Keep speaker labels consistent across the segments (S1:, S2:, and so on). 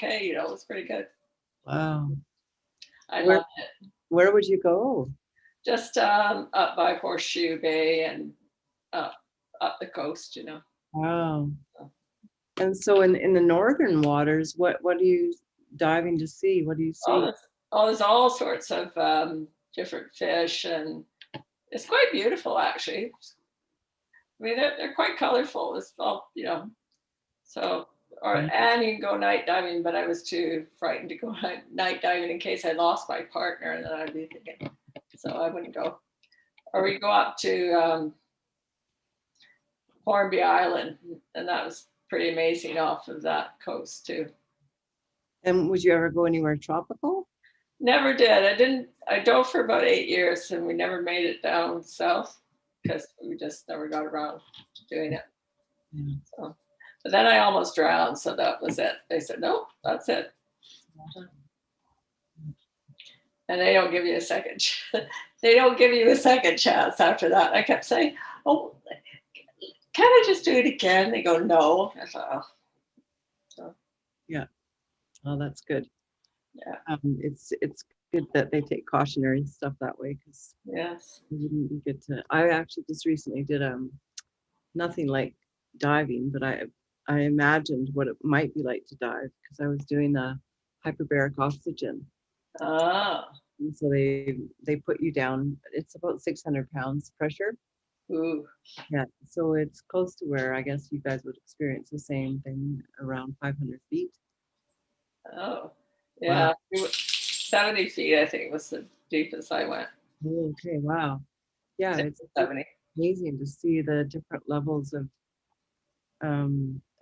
S1: okay. You know, it was pretty good.
S2: Wow.
S1: I
S2: Where
S1: loved it.
S2: where would you go?
S1: Just up by Horseshoe Bay and up up the coast, you know.
S2: Wow.
S1: So,
S2: And so in the northern waters, what are you diving to see? What do you
S1: oh,
S2: see?
S1: there's all sorts of different fish, and it's quite beautiful actually. I mean, they're quite colorful as well, you know. So,
S2: Yeah.
S1: and you can go night diving, but I was too frightened to go night diving in case I lost my partner, and then I'd be thinking, so I wouldn't go. Or we go up to Hornby Island, and that was pretty amazing off of that coast too.
S2: And would you ever go anywhere tropical?
S1: Never did. I didn't. I dove for about 8 years, and we never made it down south because we just never got around to doing it.
S2: Yeah.
S1: So, but then I almost drowned, so that was it. They said, "No, that's it," and they don't give you a second. They don't give you a second chance after that. I kept saying, "Oh, can I just do it again?" They go, "No." I thought, "Oh." So,
S2: Yeah. Oh, that's good.
S1: yeah.
S2: It's good that they take cautionary stuff that way because
S1: Yes.
S2: it wouldn't be good to. I actually just recently did nothing like diving, but I imagined what it might be like to dive because I was doing the hyperbaric oxygen.
S1: Ah.
S2: And so they put you down. It's about 600 pounds pressure.
S1: Ooh.
S2: Yeah. So it's close to where I guess you guys would experience the same thing around 500 feet.
S1: Oh.
S2: Wow.
S1: Yeah. 70 feet, I think, was the deepest I went.
S2: Okay. Wow. Yeah. It's
S1: 70.
S2: amazing to see the different levels of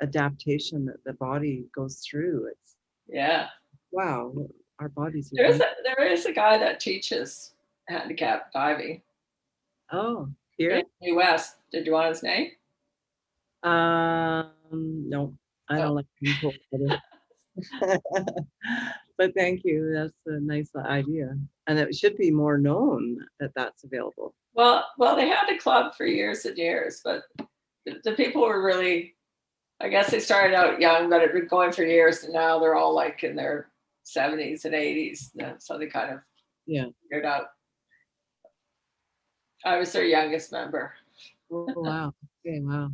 S2: adaptation that the body goes through. It's
S1: Yeah.
S2: wow, our bodies are
S1: There is a guy that teaches handicap diving
S2: oh,
S1: in
S2: here?
S1: the US. Did you want his name?
S2: No, I
S1: Oh.
S2: don't like being told better. But thank you. That's a nice idea. And it should be more known that that's available.
S1: Well, they had a club for years and years, but the people were really, I guess they started out young, but it had been going for years, and now they're all like in their 70s and 80s. So they kind of
S2: Yeah.
S1: figured out. I was their youngest member.
S2: Oh, wow. Okay, wow.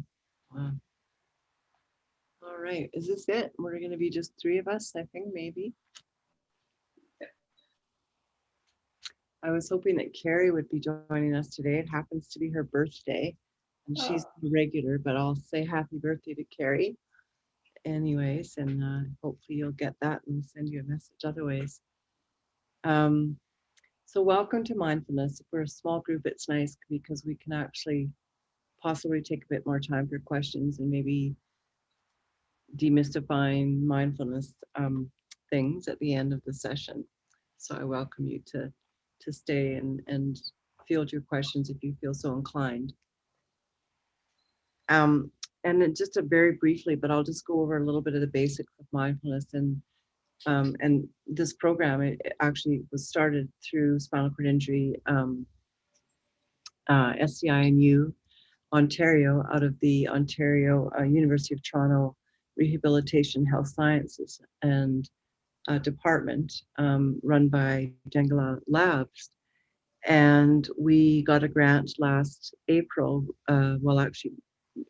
S2: Wow. All right. Is this it? We're going to be just three of us, I think, maybe. I was hoping that Carrie would be joining us today. It happens to be her birthday, and she's
S1: Oh,
S2: a regular, but I'll say happy birthday to Carrie anyways, and hopefully you'll get that and send you a message otherwise. Um, so welcome to Mindfulness. If we're a small group, it's nice because we can actually possibly take a bit more time for questions and maybe demystifying mindfulness things at the end of the session. So I welcome you to stay and field your questions if you feel so inclined. Um, and then just very briefly, but I'll just go over a little bit of the basics of mindfulness. And this program it actually was started through spinal cord injury, SCI&U, Ontario, out of the Ontario University of Toronto Rehabilitation Health Sciences and department run by Dengala Labs. And we got a grant last April, well, actually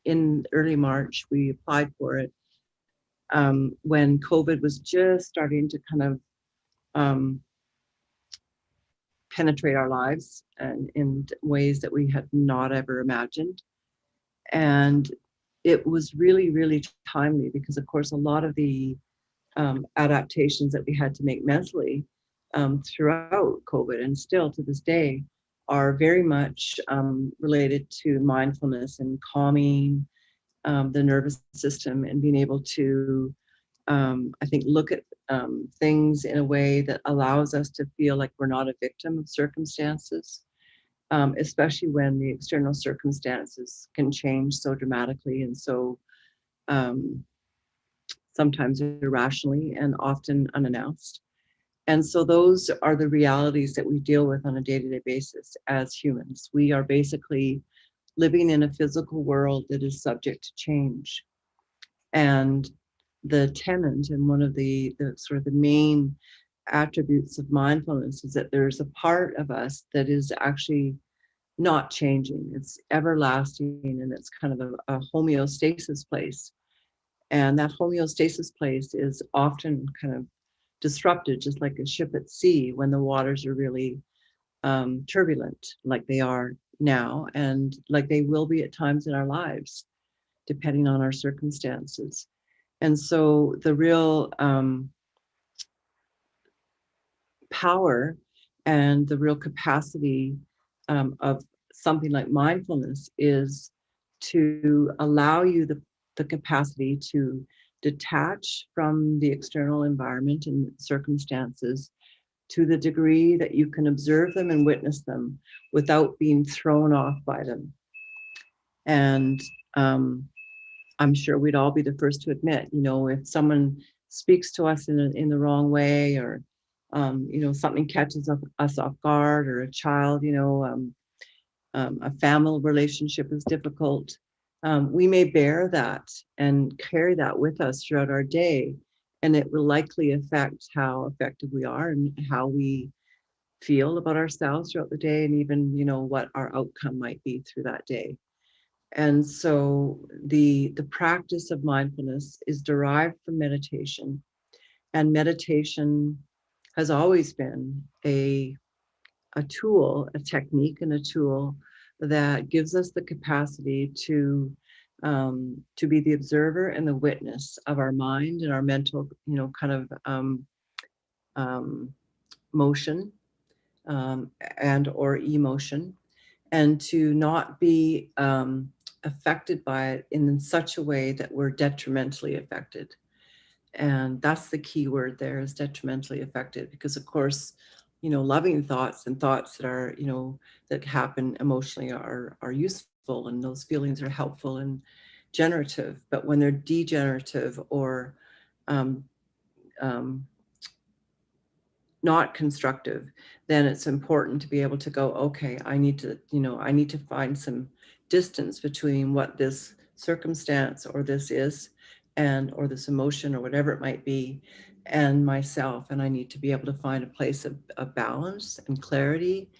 S2: in early March, we applied for it when COVID was just starting to kind of penetrate our lives and in ways that we had not ever imagined. And it was really, really timely because, of course, a lot of the adaptations that we had to make mentally throughout COVID and still to this day are very much related to mindfulness and calming the nervous system and being able to, I think, look at things in a way that allows us to feel like we're not a victim of circumstances, especially when the external circumstances can change so dramatically and so um, sometimes irrationally and often unannounced. And so those are the realities that we deal with on a day-to-day basis as humans. We are basically living in a physical world that is subject to change. And the tenant and one of the sort of the main attributes of mindfulness is that there's a part of us that is actually not changing. It's everlasting, and it's kind of a homeostasis place. And that homeostasis place is often kind of disrupted, just like a ship at sea when the waters are really turbulent, like they are now, and like they will be at times in our lives, depending on our circumstances. And so the real power and the real capacity of something like mindfulness is to allow you the capacity to detach from the external environment and circumstances to the degree that you can observe them and witness them without being thrown off by them. And I'm sure we'd all be the first to admit, if someone speaks to us in the wrong way, or something catches us off guard, or a child, a family relationship is difficult, we may bear that and carry that with us throughout our day, and it will likely affect how effective we are and how we feel about ourselves throughout the day, and even what our outcome might be through that day. And so the practice of mindfulness is derived from meditation, and meditation has always been a tool, a technique, and a tool that gives us the capacity to be the observer and the witness of our mind and our mental, kind of motion, and or emotion, and to not be affected by it in such a way that we're detrimentally affected. And that's the key word there, is detrimentally affected, because of course, loving thoughts and thoughts that are, that happen emotionally are useful, and those feelings are helpful and generative. But when they're degenerative or um, um, not constructive, then it's important to be able to go, okay, I need to find some distance between what this circumstance or this is, or this emotion or whatever it might be, and myself. And I need to be able to find a place of balance and clarity,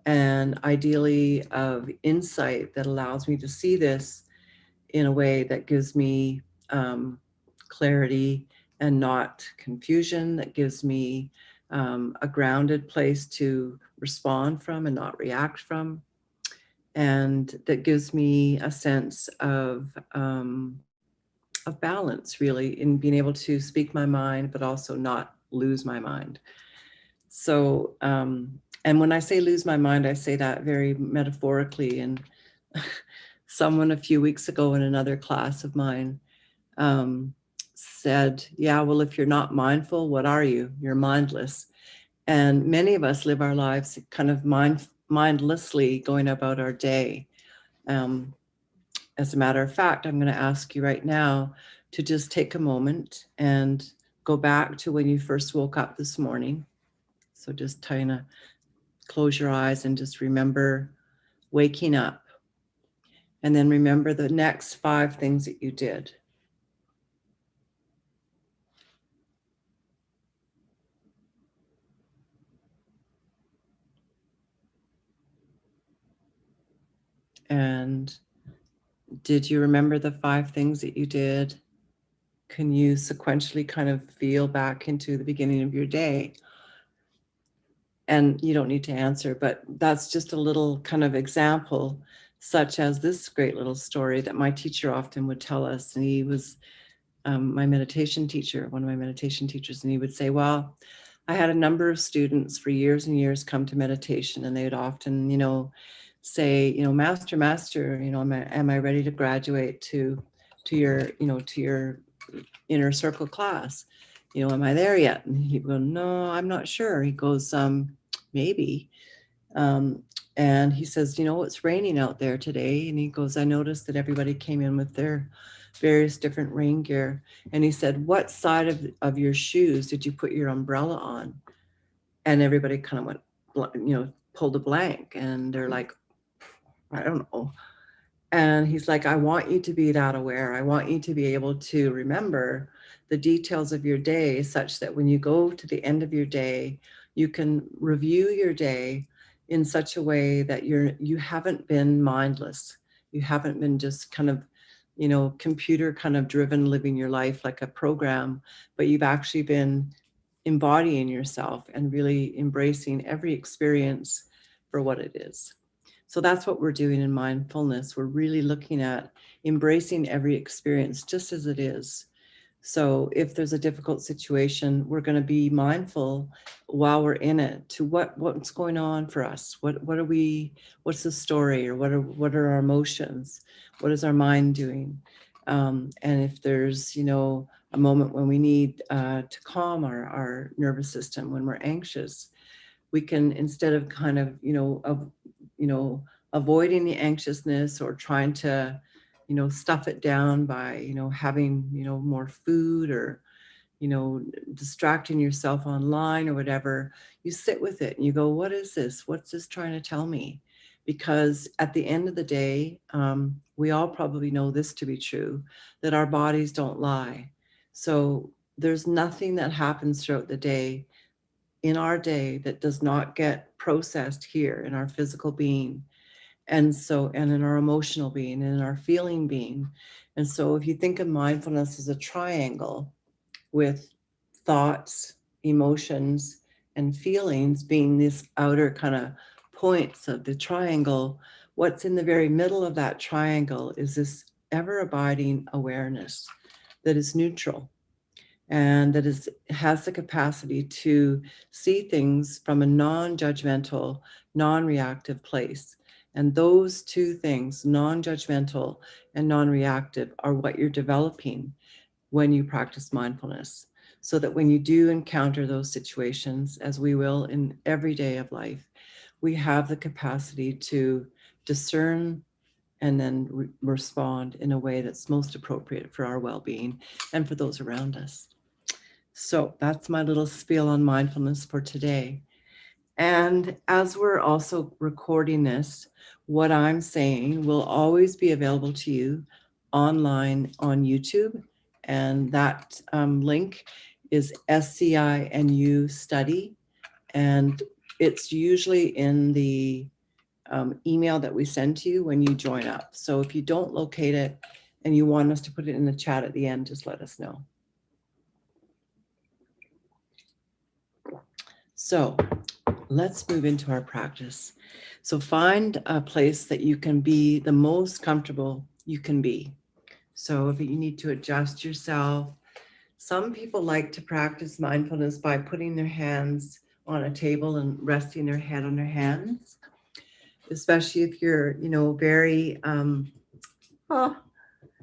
S2: and ideally of insight that allows me to see this in a way that gives me clarity and not confusion, that gives me a grounded place to respond from and not react from, and that gives me a sense of balance, really, in being able to speak my mind, but also not lose my mind. So, and when I say lose my mind, I say that very metaphorically. And someone a few weeks ago in another class of mine said, yeah, well, if you're not mindful, what are you? You're mindless. And many of us live our lives kind of mindlessly going about our day. As a matter of fact, I'm going to ask you right now to just take a moment and go back to when you first woke up this morning. So just kind of close your eyes and just remember waking up. And then remember the next 5 things that you did. And did you remember the 5 things that you did? Can you sequentially kind of feel back into the beginning of your day? And you don't need to answer, but that's just a little kind of example, such as this great little story that my teacher often would tell us. And he was my meditation teacher, one of my meditation teachers, and he would say, well, I had a number of students for years and years come to meditation, and they would often, say, master, am I ready to graduate to your inner circle class? Am I there yet? And he'd go, no, I'm not sure. He goes, maybe. And he says, it's raining out there today. And he goes, I noticed that everybody came in with their various different rain gear. And he said, what side of your shoes did you put your umbrella on? And everybody kind of went, pulled a blank. And they're like, I don't know. And he's like, I want you to be that aware. I want you to be able to remember the details of your day such that when you go to the end of your day, you can review your day in such a way that you haven't been mindless. You haven't been just kind of, computer kind of driven, living your life like a program, but you've actually been embodying yourself and really embracing every experience for what it is. So that's what we're doing in mindfulness. We're really looking at embracing every experience just as it is. So if there's a difficult situation, we're going to be mindful while we're in it to what's going on for us. What's the story, or what are our emotions? What is our mind doing? And if there's, a moment when we need to calm our nervous system, when we're anxious, we can, instead of kind of, avoiding the anxiousness or trying to, stuff it down by, having, more food, or, distracting yourself online or whatever, you sit with it and you go, what is this? What's this trying to tell me? Because at the end of the day, we all probably know this to be true, that our bodies don't lie. So there's nothing that happens throughout the day, in our day, that does not get processed here in our physical being. And in our emotional being, and in our feeling being. And so if you think of mindfulness as a triangle, with thoughts, emotions, and feelings being these outer kind of points of the triangle, what's in the very middle of that triangle is this ever abiding awareness that is neutral, and that has the capacity to see things from a non-judgmental, non-reactive place. And those two things, non-judgmental and non-reactive, are what you're developing when you practice mindfulness. So that when you do encounter those situations, as we will in every day of life, we have the capacity to discern and then respond in a way that's most appropriate for our well-being and for those around us. So that's my little spiel on mindfulness for today. And as we're also recording this, what I'm saying will always be available to you online on YouTube. And that link is SCI&U study. And it's usually in the email that we send to you when you join up. So if you don't locate it and you want us to put it in the chat at the end, just let us know. So let's move into our practice. So find a place that you can be the most comfortable you can be. So if you need to adjust yourself, some people like to practice mindfulness by putting their hands on a table and resting their head on their hands, especially if you're, very,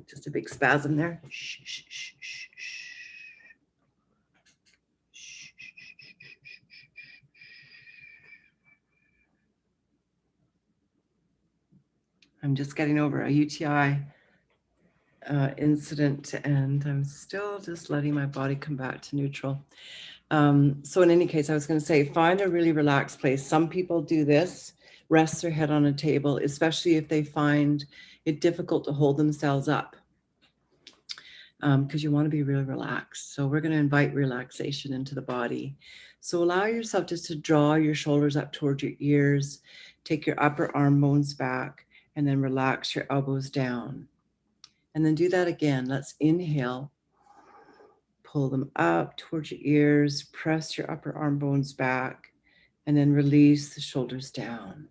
S2: just a big spasm there. Shh, shh, shh, shh, shh. I'm just getting over a UTI incident, and I'm still just letting my body come back to neutral. So in any case, I was going to say, find a really relaxed place. Some people do this, rest their head on a table, especially if they find it difficult to hold themselves up, because you want to be really relaxed. So we're going to invite relaxation into the body. So allow yourself just to draw your shoulders up towards your ears, take your upper arm bones back, and then relax your elbows down. And then do that again. Let's inhale, pull them up towards your ears, press your upper arm bones back, and then release the shoulders down.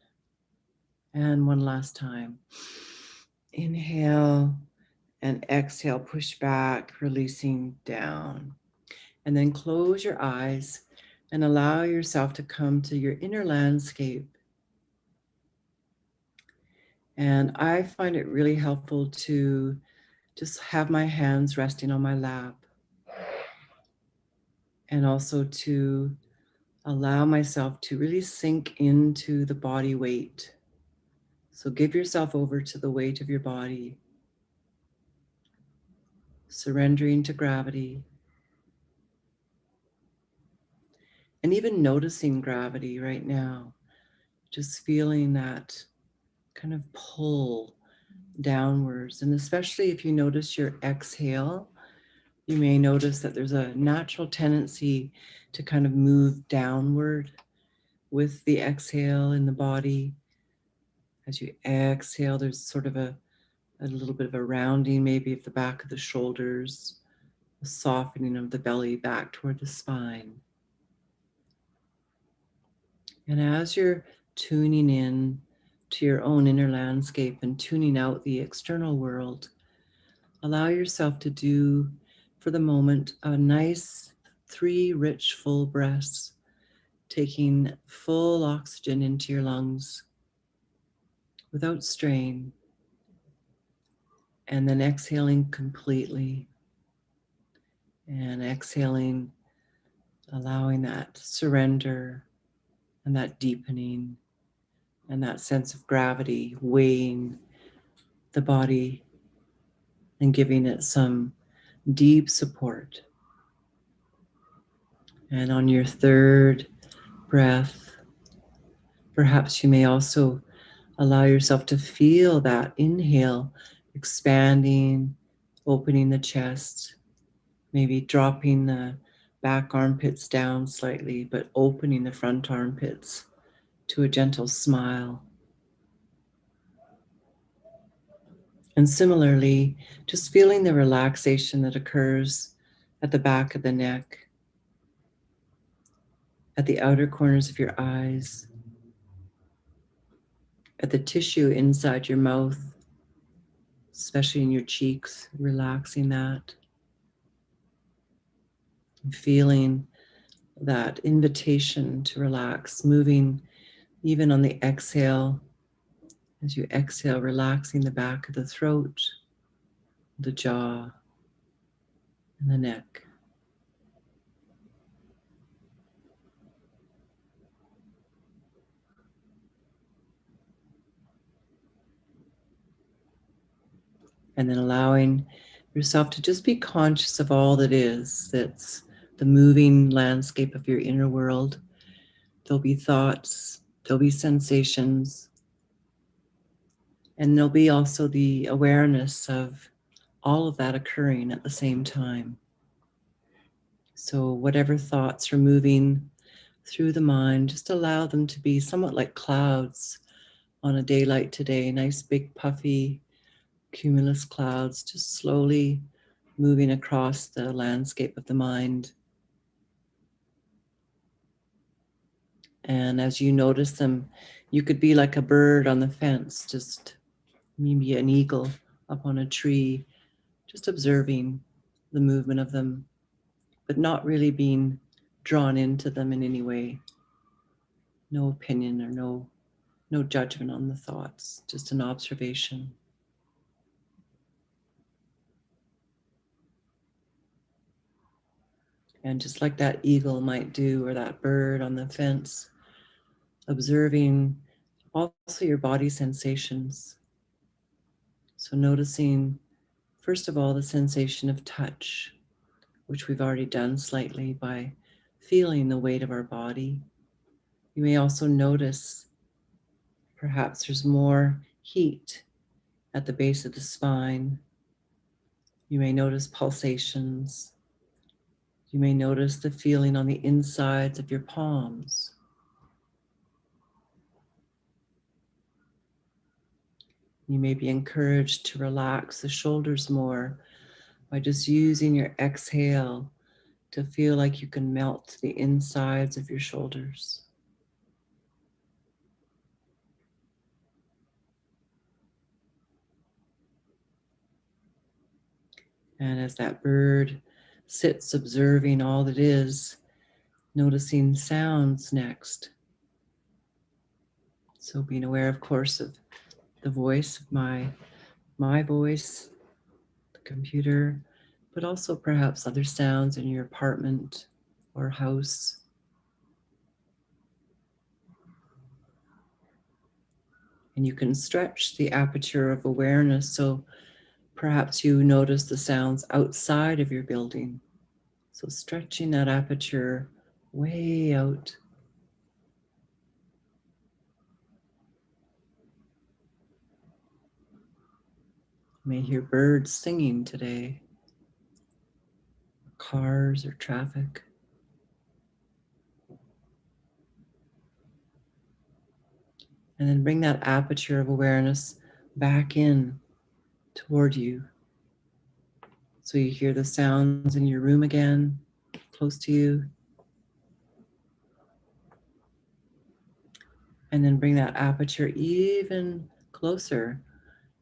S2: And one last time. Inhale and exhale, push back, releasing down. And then close your eyes and allow yourself to come to your inner landscape. And I find it really helpful to just have my hands resting on my lap, and also to allow myself to really sink into the body weight. So give yourself over to the weight of your body, surrendering to gravity, and even noticing gravity right now, just feeling that kind of pull downwards. And especially if you notice your exhale, You may notice that there's a natural tendency to kind of move downward with the exhale in the body. As you exhale, there's sort of a little bit of a rounding, maybe of the back of the shoulders, a softening of the belly back toward the spine. And as you're tuning in to your own inner landscape and tuning out the external world, allow yourself to do, for the moment, a nice 3 rich full breaths, taking full oxygen into your lungs without strain, and then exhaling completely. And exhaling, allowing that surrender and that deepening and that sense of gravity weighing the body and giving it some deep support. And on your 3rd breath, perhaps you may also allow yourself to feel that inhale expanding, opening the chest, maybe dropping the back armpits down slightly, but opening the front armpits to a gentle smile. And similarly, just feeling the relaxation that occurs at the back of the neck, at the outer corners of your eyes, at the tissue inside your mouth, especially in your cheeks, relaxing that. And feeling that invitation to relax, moving even on the exhale. As you exhale, relaxing the back of the throat, the jaw, and the neck. And then allowing yourself to just be conscious of all that is, that's the moving landscape of your inner world. There'll be thoughts, there'll be sensations, and there'll be also the awareness of all of that occurring at the same time. So whatever thoughts are moving through the mind, just allow them to be somewhat like clouds on a day like today, nice big puffy cumulus clouds, just slowly moving across the landscape of the mind. And as you notice them, you could be like a bird on the fence, just maybe an eagle up on a tree, just observing the movement of them, but not really being drawn into them in any way. No opinion or no judgment on the thoughts, just an observation. And just like that eagle might do, or that bird on the fence, observing also your body sensations. So noticing, first of all, the sensation of touch, which we've already done slightly by feeling the weight of our body. You may also notice perhaps there's more heat at the base of the spine. You may notice pulsations. You may notice the feeling on the insides of your palms. You may be encouraged to relax the shoulders more by just using your exhale to feel like you can melt the insides of your shoulders. And as that bird sits observing all that is, noticing sounds next. So being aware, of course, of the voice of my voice, the computer, but also perhaps other sounds in your apartment or house. And you can stretch the aperture of awareness, so perhaps you notice the sounds outside of your building. So stretching that aperture way out. You may hear birds singing today. cars or traffic. And then bring that aperture of awareness back in toward you. So you hear the sounds in your room again, close to you. And then bring that aperture even closer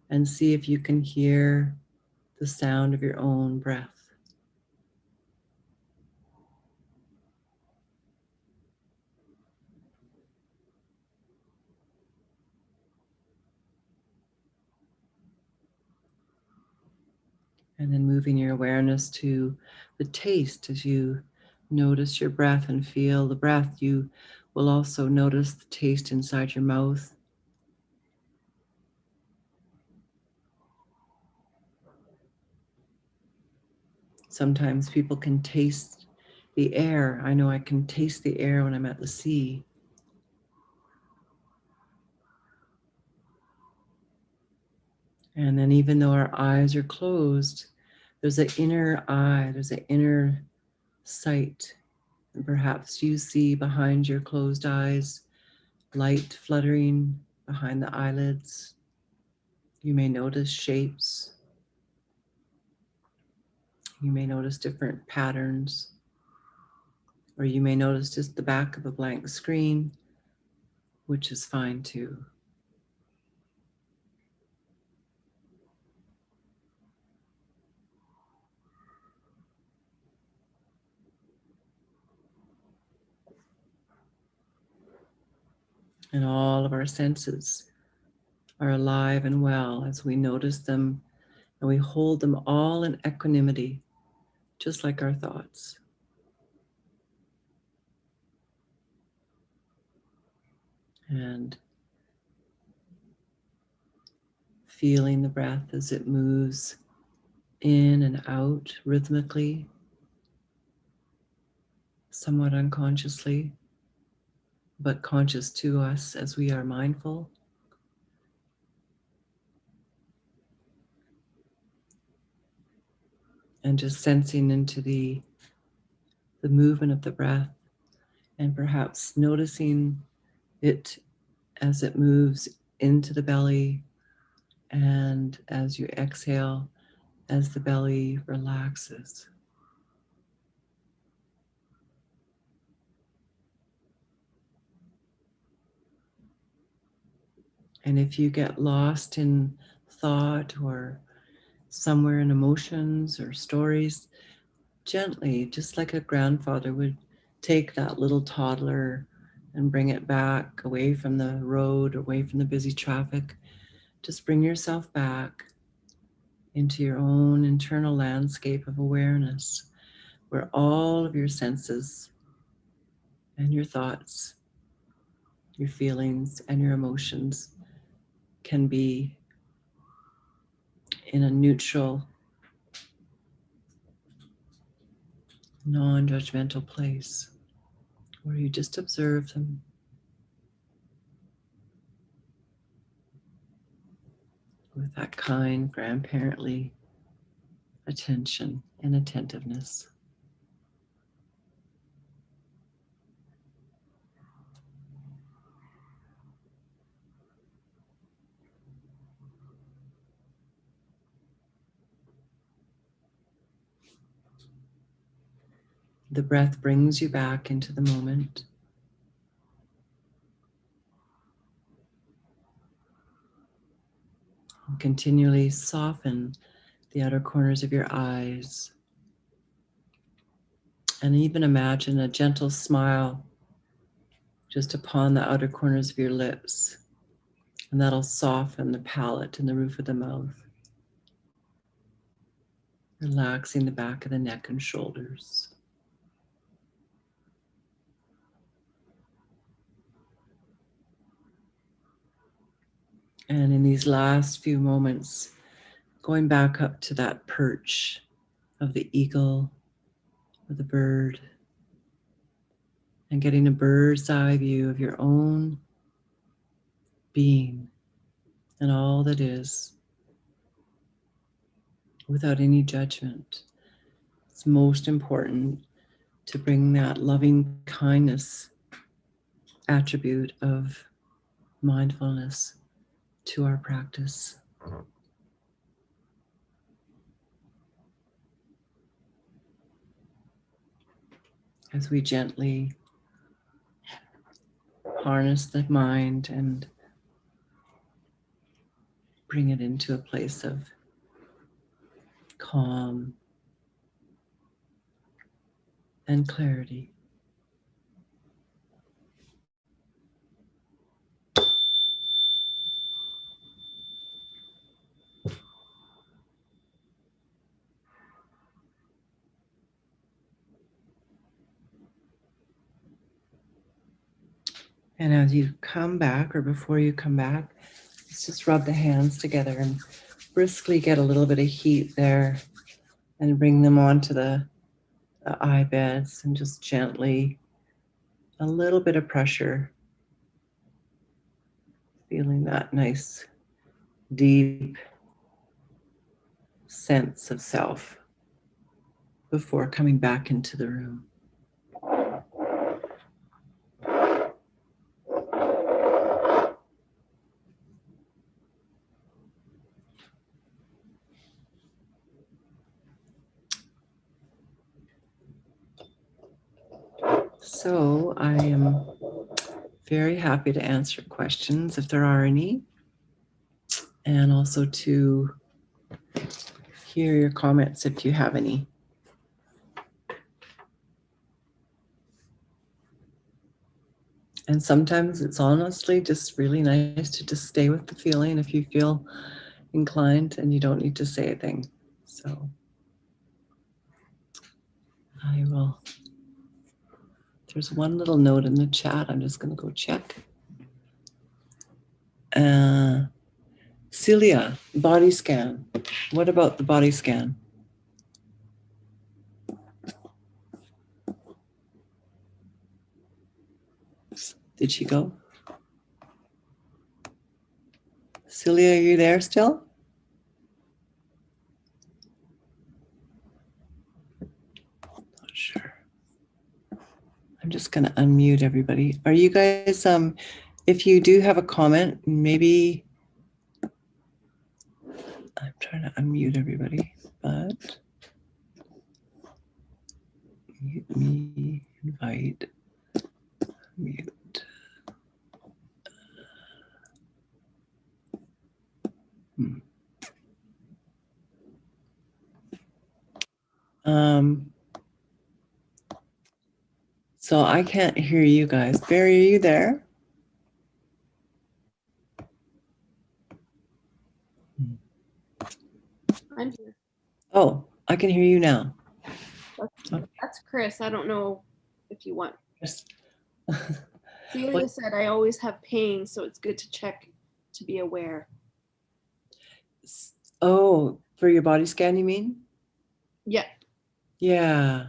S2: and see if you can hear the sound of your own breath. And then moving your awareness to the taste as you notice your breath and feel the breath. You will also notice the taste inside your mouth. Sometimes people can taste the air. I know I can taste the air when I'm at the sea. And then even though our eyes are closed, there's an inner eye, there's an inner sight. And perhaps you see behind your closed eyes light fluttering behind the eyelids. You may notice shapes. You may notice different patterns. Or you may notice just the back of a blank screen, which is fine too. And all of our senses are alive and well as we notice them and we hold them all in equanimity, just like our thoughts. And feeling the breath as it moves in and out rhythmically, somewhat unconsciously, but conscious to us as we are mindful. And just sensing into the movement of the breath and perhaps noticing it as it moves into the belly and as you exhale, as the belly relaxes. And if you get lost in thought or somewhere in emotions or stories, gently, just like a grandfather would take that little toddler and bring it back away from the road, away from the busy traffic, just bring yourself back into your own internal landscape of awareness where all of your senses and your thoughts, your feelings and your emotions can be in a neutral, non-judgmental place where you just observe them with that kind, grandparently attention and attentiveness. The breath brings you back into the moment. And continually soften the outer corners of your eyes. And even imagine a gentle smile just upon the outer corners of your lips. And that'll soften the palate and the roof of the mouth. Relaxing the back of the neck and shoulders. And in these last few moments, going back up to that perch of the eagle or the bird and getting a bird's eye view of your own being and all that is without any judgment. It's most important to bring that loving kindness attribute of mindfulness to our practice. As we gently harness the mind and bring it into a place of calm and clarity. And as you come back, or before you come back, let's just rub the hands together and briskly get a little bit of heat there and bring them onto the eye beds and just gently, a little bit of pressure, feeling that nice, deep sense of self before coming back into the room. So I am very happy to answer questions if there are any, and also to hear your comments if you have any. And sometimes it's honestly just really nice to just stay with the feeling if you feel inclined, and you don't need to say a thing. So I will. There's one little note in the chat. I'm just going to go check. Celia, body scan. What about the body scan? Did she go? Celia, are you there still? Not sure. I'm just going to unmute everybody. Are you guys, if you do have a comment, maybe, I'm trying to unmute everybody, but mute me, invite, mute. So I can't hear you guys. Barry, are you there?
S3: I'm here.
S2: Oh, I can hear you now.
S3: That's Chris. I don't know if you want.
S2: Yes.
S3: Celia said, I always have pain, so it's good to check to be aware.
S2: Oh, for your body scan, you mean?
S3: Yeah.
S2: Yeah.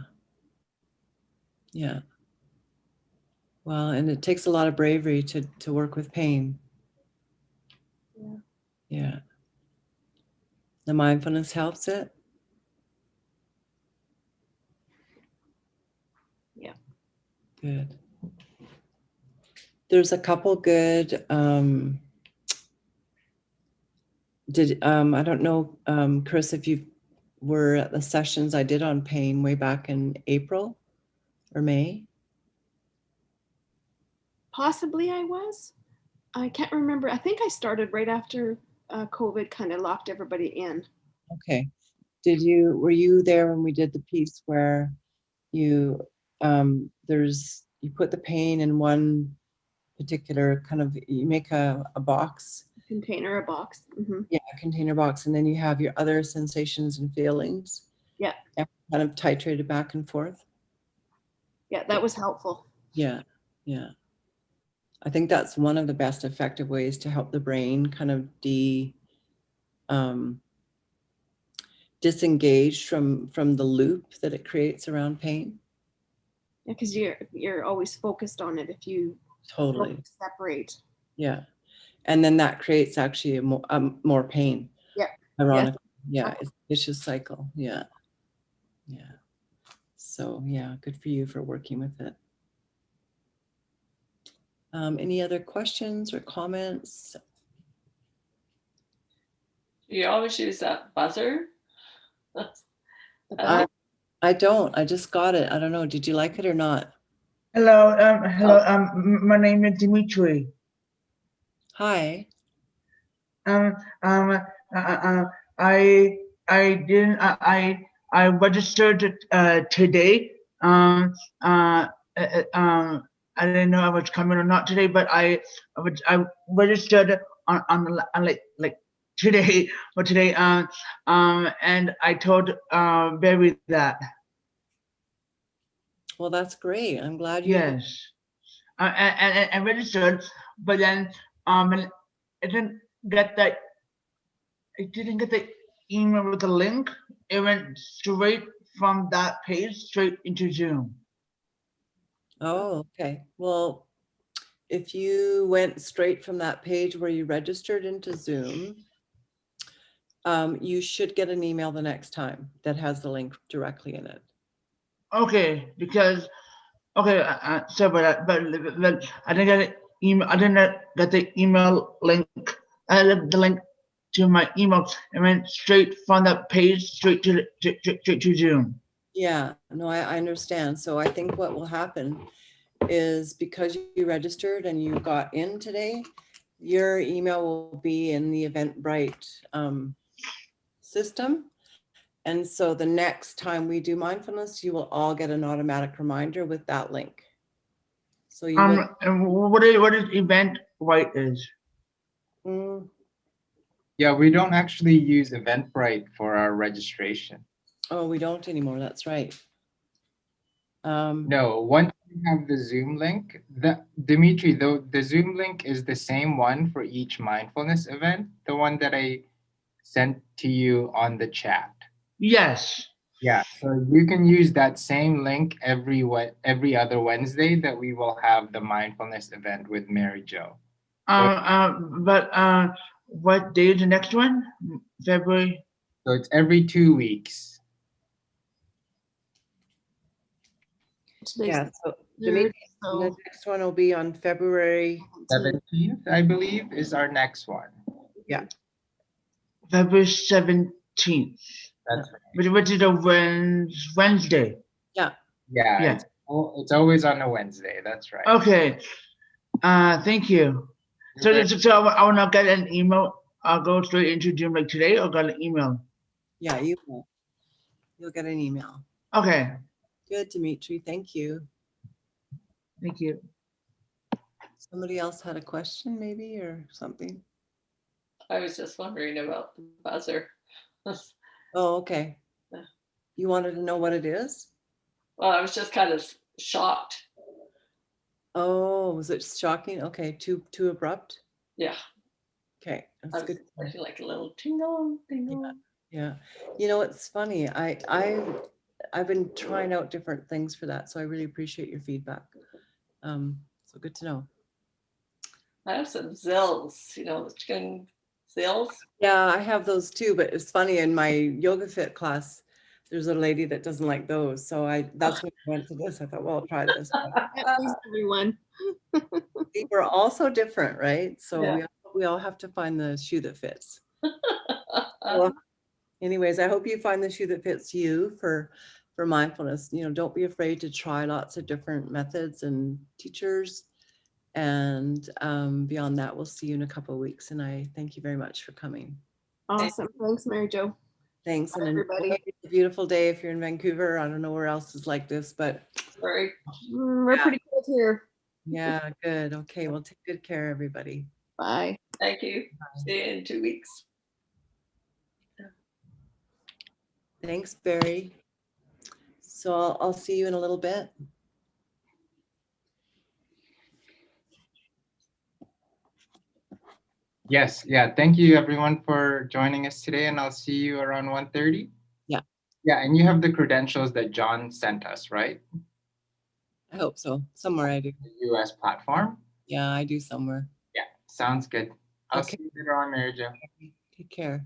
S2: Yeah. Well, and it takes a lot of bravery to work with pain.
S3: Yeah.
S2: Yeah. The mindfulness helps it?
S3: Yeah.
S2: Good. There's a couple good, I don't know, Chris, if you were at the sessions I did on pain way back in April or May?
S3: Possibly I was. I can't remember. I think I started right after COVID kind of locked everybody in.
S2: Okay. Were you there when we did the piece where you, you put the pain in one particular kind of, you make a box.
S3: Container, a box. Mm-hmm.
S2: Yeah, a container box. And then you have your other sensations and feelings.
S3: Yeah.
S2: And kind of titrated back and forth.
S3: Yeah, that was helpful.
S2: Yeah. Yeah. I think that's one of the best effective ways to help the brain kind of disengage from the loop that it creates around pain.
S3: Yeah, because you're always focused on it if you
S2: Totally
S3: separate.
S2: Yeah, and then that creates actually more pain.
S3: Yeah,
S2: Ironically, yeah, it's a vicious cycle. Yeah, yeah. So yeah, good for you for working with it. Any other questions or comments?
S1: You always use that buzzer.
S3: The
S2: I,
S3: bell?
S2: I don't. I just got it. I don't know. Did you like it or not?
S4: Hello, my name is Dimitri.
S2: Hi.
S4: Um, um, I didn't, I registered today. I didn't know I was coming or not today, but I registered on like today or today. And I told Barry that.
S2: Well, that's great. I'm glad you.
S4: Yes. And registered, but then I didn't get that. I didn't get the email with the link. It went straight from that page straight into Zoom.
S2: Oh, okay. Well, if you went straight from that page where you registered into Zoom, you should get an email the next time that has the link directly in it.
S4: Okay, because okay, sorry about that, but I didn't get an email. I didn't get the email link. The link to my email. It went straight from that page straight to Zoom.
S2: Yeah, no, I understand. So I think what will happen is because you registered and you got in today, your email will be in the Eventbrite system. And so the next time we do mindfulness, you will all get an automatic reminder with that link. So you will.
S4: And what is Eventbrite is?
S2: Mm,
S5: Yeah, we don't actually use Eventbrite for our registration.
S2: oh, we don't anymore. That's right.
S5: No, once you have the Zoom link, Dimitri, though the Zoom link is the same one for each mindfulness event, the one that I sent to you on the chat.
S4: Yes.
S5: Yeah, so you can use that same link every other Wednesday that we will have the mindfulness event with Mary Jo.
S4: But what day is the next one? February.
S5: So it's every 2 weeks.
S3: Today's
S2: Yeah.
S3: the
S2: So
S3: third,
S2: Dimitri, the
S3: so
S2: next one will be on February.
S5: 17th, I believe, is our next one.
S2: Yeah.
S4: February 17th.
S5: That's right.
S4: Which is a Wednesday.
S5: Yeah,
S4: Yeah.
S5: it's always on a Wednesday. That's right.
S4: Okay. Thank you. So I will not get an email. I'll go straight into Zoom like today or get an email.
S2: Yeah, you will. You'll get an email.
S4: Okay.
S2: Good, Dimitri. Thank you.
S4: Thank you.
S2: Somebody else had a question maybe or something?
S1: I was just wondering about the buzzer.
S2: Oh, okay.
S1: Yeah.
S2: You wanted to know what it is?
S1: Well, I was just kind of shocked.
S2: Oh, was it shocking? Okay, too abrupt?
S1: Yeah,
S2: Okay,
S1: I
S2: that's
S1: was
S2: good.
S1: expecting like a little tingle, tingle.
S2: Yeah. You know, it's funny. I've been trying out different things for that, so I really appreciate your feedback. So good to know.
S1: I have some zills, the chicken zills.
S2: Yeah, I have those too, but it's funny in my yoga fit class, there's a lady that doesn't like those. So that's when I went to this. I thought, well, I'll try this.
S3: that please everyone.
S2: We're all so different, right? So
S1: Yeah.
S2: we all have to find the shoe that fits. Well, anyways, I hope you find the shoe that fits you for mindfulness. Don't be afraid to try lots of different methods and teachers. And beyond that, we'll see you in a couple of weeks. And I thank you very much for coming.
S3: Awesome. Thanks, Mary Jo.
S2: Thanks. And
S3: Everybody.
S2: enjoy a beautiful day if you're in Vancouver. I don't know where else is like this, but
S1: Sorry.
S3: We're pretty cold here.
S2: yeah, good. Okay, well, take good care, everybody.
S3: Bye.
S1: Thank you. See you in 2 weeks.
S2: Thanks, Barry. So I'll see you in a little bit.
S5: Yes, yeah. Thank you everyone for joining us today, and I'll see you around 1:30.
S2: Yeah.
S5: Yeah, and you have the credentials that John sent us, right?
S2: I hope so. Somewhere I do.
S5: The US platform.
S2: Yeah, I do somewhere.
S5: Yeah, sounds good. I'll
S2: Okay.
S5: see you later on, Mary Jo.
S2: Take care.